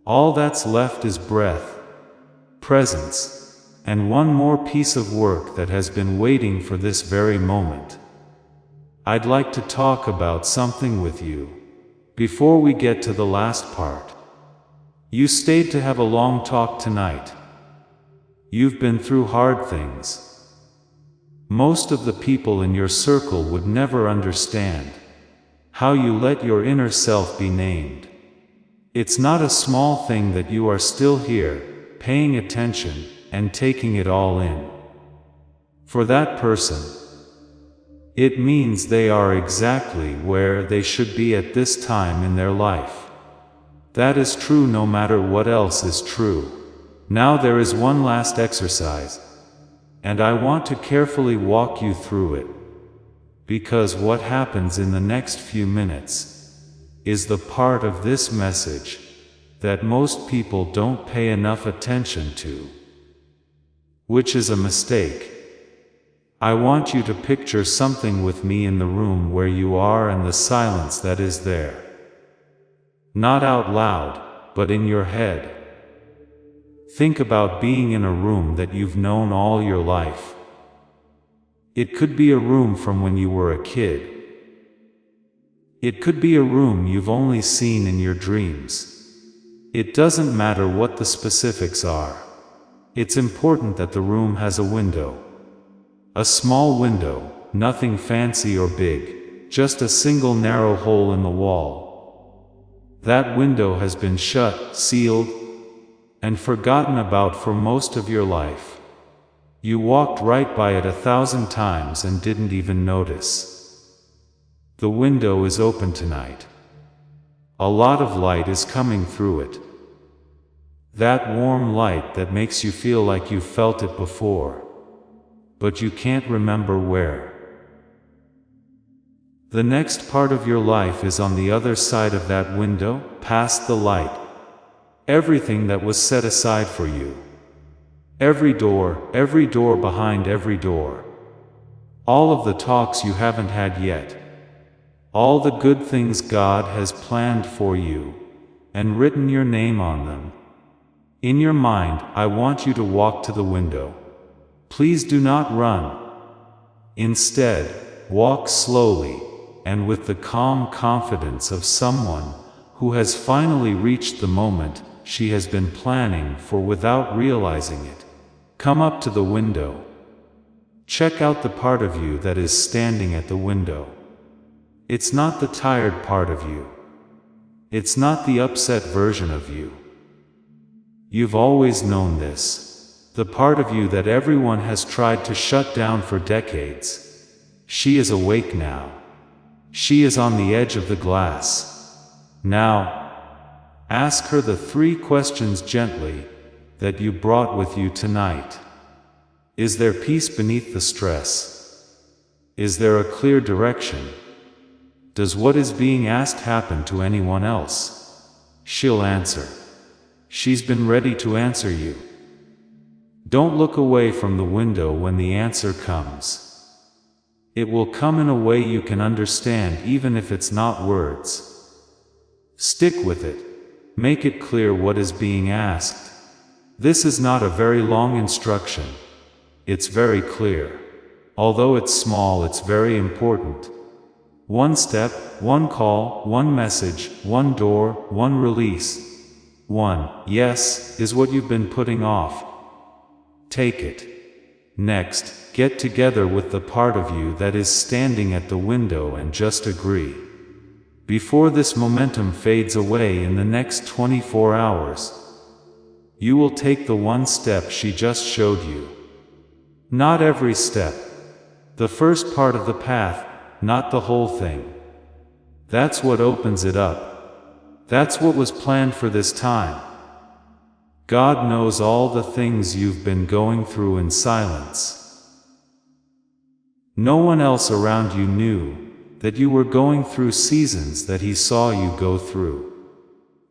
All that's left is breath, presence, and one more piece of work that has been waiting for this very moment. I'd like to talk about something with you before we get to the last part. You stayed to have a long talk tonight. You've been through hard things. Most of the people in your circle would never understand how you let your inner self be named. It's not a small thing that you are still here, paying attention, and taking it all in. For that person, it means they are exactly where they should be at this time in their life. That is true no matter what else is true. Now there is one last exercise, and I want to carefully walk you through it, because what happens in the next few minutes is the part of this message that most people don't pay enough attention to, which is a mistake. I want you to picture something with me in the room where you are and the silence that is there. Not out loud, but in your head. Think about being in a room that you've known all your life. It could be a room from when you were a kid, It could be a room you've only seen in your dreams. It doesn't matter what the specifics are. It's important that the room has a window. A small window, nothing fancy or big, just a single narrow hole in the wall. That window has been shut, sealed, and forgotten about for most of your life. You walked right by it 1,000 times and didn't even notice. The window is open tonight. A lot of light is coming through it. That warm light that makes you feel like you've felt it before, but you can't remember where. The next part of your life is on the other side of that window, past the light. Everything that was set aside for you. Every door behind every door. All of the talks you haven't had yet. All the good things God has planned for you, and written your name on them. In your mind, I want you to walk to the window. Please do not run. Instead, walk slowly, and with the calm confidence of someone who has finally reached the moment she has been planning for without realizing it. Come up to the window. Check out the part of you that is standing at the window. It's not the tired part of you. It's not the upset version of you. You've always known this. The part of you that everyone has tried to shut down for decades. She is awake now. She is on the edge of the glass. Now, ask her the 3 questions gently that you brought with you tonight. Is there peace beneath the stress? Is there a clear direction? Does what is being asked happen to anyone else? She'll answer. She's been ready to answer you. Don't look away from the window when the answer comes. It will come in a way you can understand even if it's not words. Stick with it. Make it clear what is being asked. This is not a very long instruction. It's very clear. Although it's small, it's very important. 1 step, 1 call, 1 message, 1 door, 1 release. 1 yes is what you've been putting off. Take it. Next, get together with the part of you that is standing at the window and just agree. Before this momentum fades away in the next 24 hours, you will take the 1 step she just showed you. Not every step. The first part of the path, not the whole thing. That's what opens it up. That's what was planned for this time. God knows all the things you've been going through in silence. No one else around you knew that you were going through seasons that He saw you go through.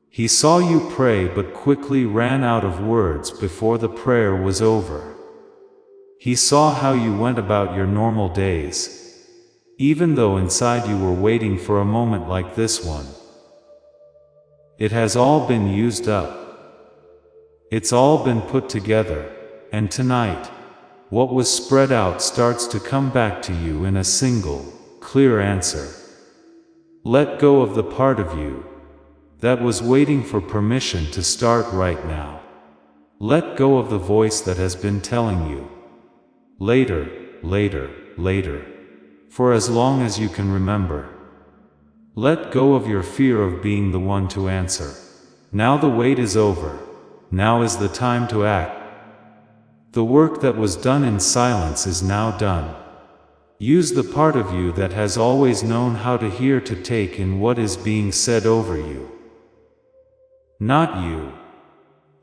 He saw you pray but quickly ran out of words before the prayer was over. He saw how you went about your normal days, even though inside you were waiting for a moment like this one. It has all been used up. It's all been put together, and tonight, what was spread out starts to come back to you in a single, clear answer. Let go of the part of you that was waiting for permission to start right now. Let go of the voice that has been telling you, later, later, later, for as long as you can remember. Let go of your fear of being the one to answer. Now the wait is over. Now is the time to act. The work that was done in silence is now done. Use the part of you that has always known how to hear to take in what is being said over you. Not you,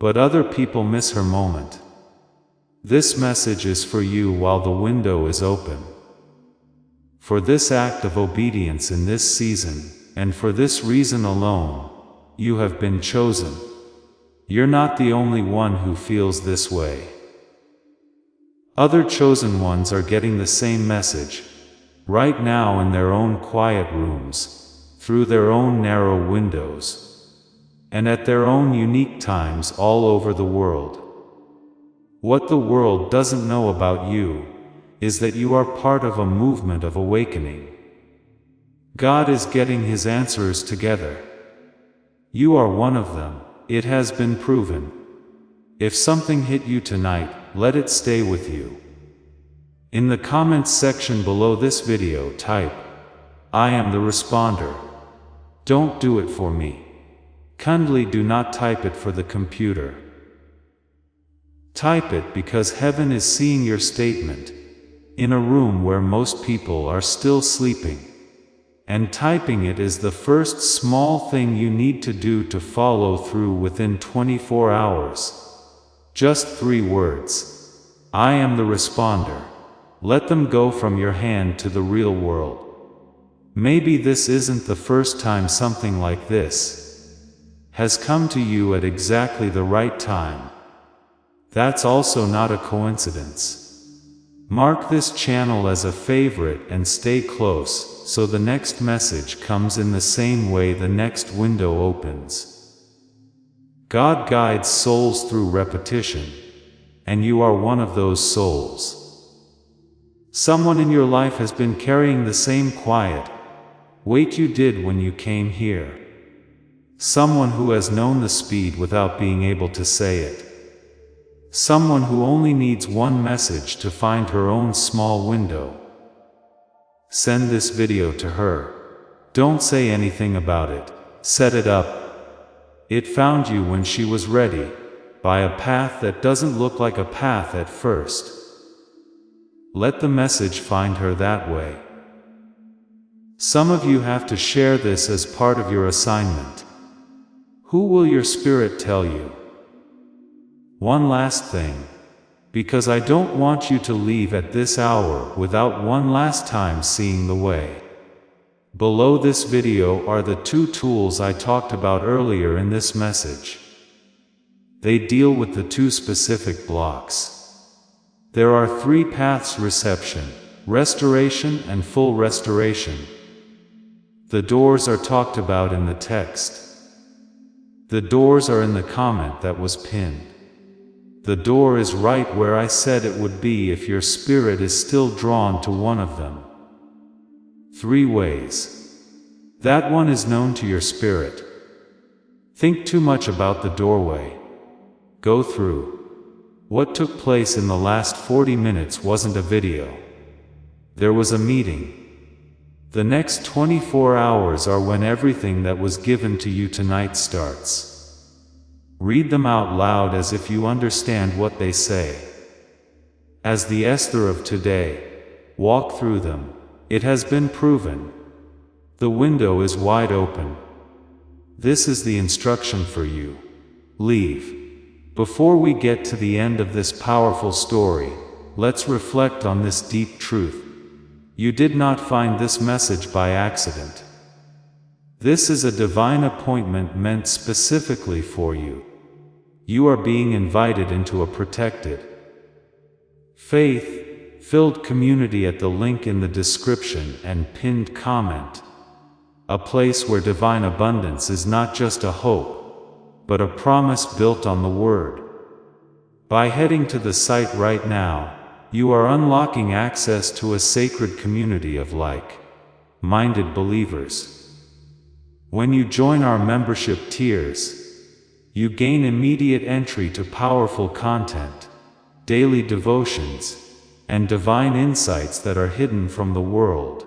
but other people miss her moment. This message is for you while the window is open. For this act of obedience in this season, and for this reason alone, you have been chosen. You're not the only one who feels this way. Other chosen ones are getting the same message, right now in their own quiet rooms, through their own narrow windows, and at their own unique times all over the world. What the world doesn't know about you is that you are part of a movement of awakening. God is getting His answers together. You are one of them. It has been proven. If something hit you tonight, let it stay with you. In the comments section below this video type, "I am the responder." Don't do it for me. Kindly do not type it for the computer. Type it because heaven is seeing your statement, in a room where most people are still sleeping. And typing it is the first small thing you need to do to follow through within 24 hours. Just 3 words. I am the responder. Let them go from your hand to the real world. Maybe this isn't the first time something like this has come to you at exactly the right time. That's also not a coincidence. Mark this channel as a favorite and stay close, so the next message comes in the same way the next window opens. God guides souls through repetition, and you are one of those souls. Someone in your life has been carrying the same quiet weight you did when you came here. Someone who has known the speed without being able to say it. Someone who only needs one message to find her own small window. Send this video to her. Don't say anything about it. Set it up. It found you when she was ready, by a path that doesn't look like a path at first. Let the message find her that way. Some of you have to share this as part of your assignment. Who will your spirit tell you? One last thing, because I don't want you to leave at this hour without one last time seeing the way. Below this video are the 2 tools I talked about earlier in this message. They deal with the 2 specific blocks. There are 3 paths: reception, restoration, and full restoration. The doors are talked about in the text. The doors are in the comment that was pinned. The door is right where I said it would be if your spirit is still drawn to one of them. 3 ways. That one is known to your spirit. Think too much about the doorway. Go through. What took place in the last 40 minutes wasn't a video. There was a meeting. The next 24 hours are when everything that was given to you tonight starts. Read them out loud as if you understand what they say. As the Esther of today, walk through them. It has been proven. The window is wide open. This is the instruction for you. Leave. Before we get to the end of this powerful story, let's reflect on this deep truth. You did not find this message by accident. This is a divine appointment meant specifically for you. You are being invited into a protected, faith-filled community at the link in the description and pinned comment. A place where divine abundance is not just a hope, but a promise built on the Word. By heading to the site right now, you are unlocking access to a sacred community of like-minded believers. When you join our membership tiers, you gain immediate entry to powerful content, daily devotions, and divine insights that are hidden from the world.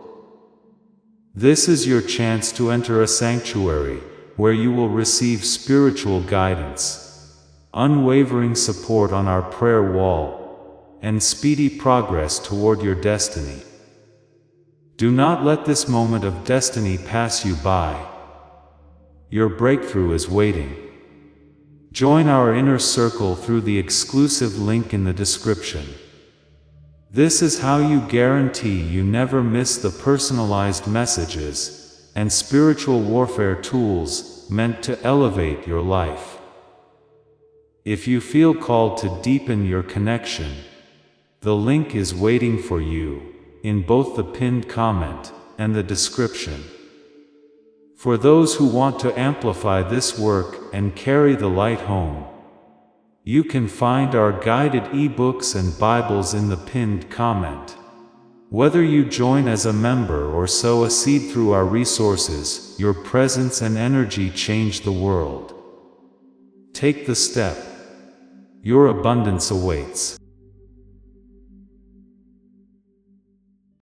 This is your chance to enter a sanctuary, where you will receive spiritual guidance, unwavering support on our prayer wall, and speedy progress toward your destiny. Do not let this moment of destiny pass you by. Your breakthrough is waiting. Join our inner circle through the exclusive link in the description. This is how you guarantee you never miss the personalized messages and spiritual warfare tools meant to elevate your life. If you feel called to deepen your connection, the link is waiting for you, in both the pinned comment and the description. For those who want to amplify this work and carry the light home, you can find our guided ebooks and Bibles in the pinned comment. Whether you join as a member or sow a seed through our resources, your presence and energy change the world. Take the step. Your abundance awaits.